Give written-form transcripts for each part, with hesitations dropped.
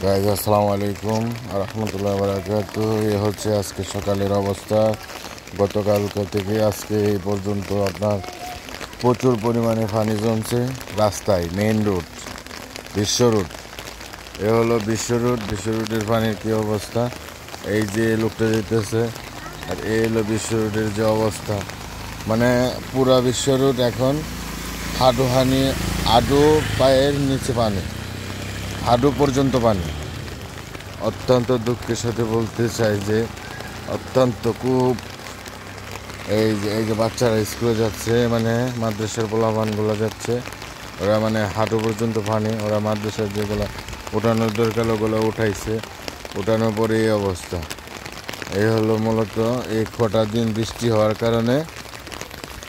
Guys আসসালামু আলাইকুম রহমতুল্লাহ বারাকাতু। এ হচ্ছে আজকে সকালের অবস্থা। গতকালকে থেকে আজকে এই পর্যন্ত আপনার প্রচুর পরিমাণে পানি জমছে রাস্তায়, মেইন রোড, বিশ্ব রোড। এ হলো বিশ্ব রোড। বিশ্ব রোডের পানির কী অবস্থা, এই যে লোকটা যেতেছে, আর এই হলো বিশ্ব রোডের যে অবস্থা। মানে পুরা বিশ্ব রোড এখন হাঁটু পায়ের নিচে পানি, হাঁটু পর্যন্ত পানি। অত্যন্ত দুঃখের সাথে বলতে চাই যে অত্যন্ত খুব এই যে বাচ্চারা স্কুলে যাচ্ছে, মানে মাদ্রাসার পোলাপানগুলো যাচ্ছে, ওরা মানে হাঁটু পর্যন্ত পানি। ওরা মাদ্রাসার যেগুলো ওঠানোর দরকার ওগুলো উঠাইছে, ওঠানোর পরে এই অবস্থা। এই হলো মূলত এই কটা দিন বৃষ্টি হওয়ার কারণে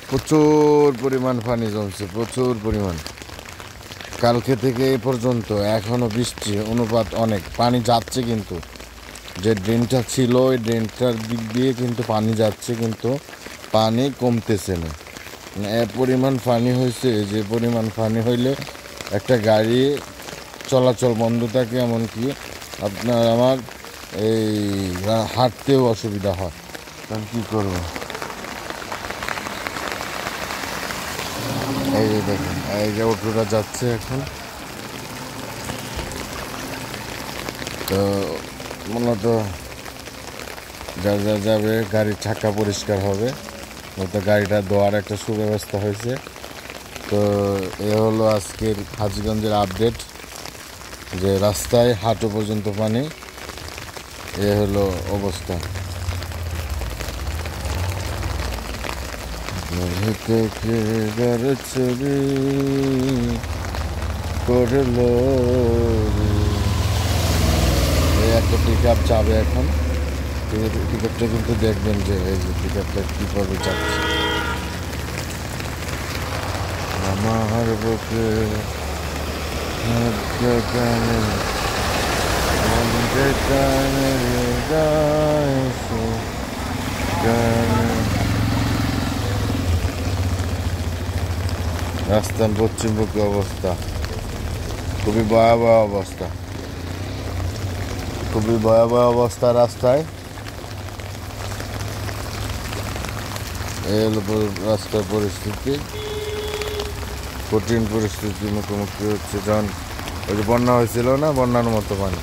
প্রচুর পরিমাণ পানি জমছে, প্রচুর পরিমাণ। কালকে থেকে এ পর্যন্ত এখনও বৃষ্টি অনুপাত অনেক, পানি যাচ্ছে, কিন্তু যে ড্রেনটা ছিল ওই ড্রেনটার দিক দিয়ে কিন্তু পানি যাচ্ছে, কিন্তু পানি কমতেছে না। মানে এ পরিমাণ পানি হয়েছে, যে পরিমাণ পানি হইলে একটা গাড়ি চলাচল বন্ধ থাকে, এমনকি আপনার আমার এই হাঁটতেও অসুবিধা হয়। কারণ কী করবো, এই যে দেখুন, এই যে অটোটা যাচ্ছে এখন। তো মূলত যা যাবে গাড়ির চাকা পরিষ্কার হবে, মূলত গাড়িটা ধোয়ার একটা সুব্যবস্থা হয়েছে। তো এ হলো আজকের হাজীগঞ্জের আপডেট, যে রাস্তায় হাঁটু পর্যন্ত পানি। এ হলো অবস্থা। করলো একটা পিক আপ যাবে এখন। পিকআপটা কিন্তু দেখবেন যে এই যে পিকআপটা কীভাবে যাচ্ছে। আমার বুকে রাস্তার পশ্চিমবঙ্গী অবস্থা খুবই ভয়াবহ অবস্থা, খুবই ভয়াবহ অবস্থা রাস্তায়। এই হলো রাস্তার পরিস্থিতি, কঠিন পরিস্থিতির মুখোমুখি হচ্ছে। যখন ওই যে বন্যা হয়েছিল না, বন্যার মতো পানি।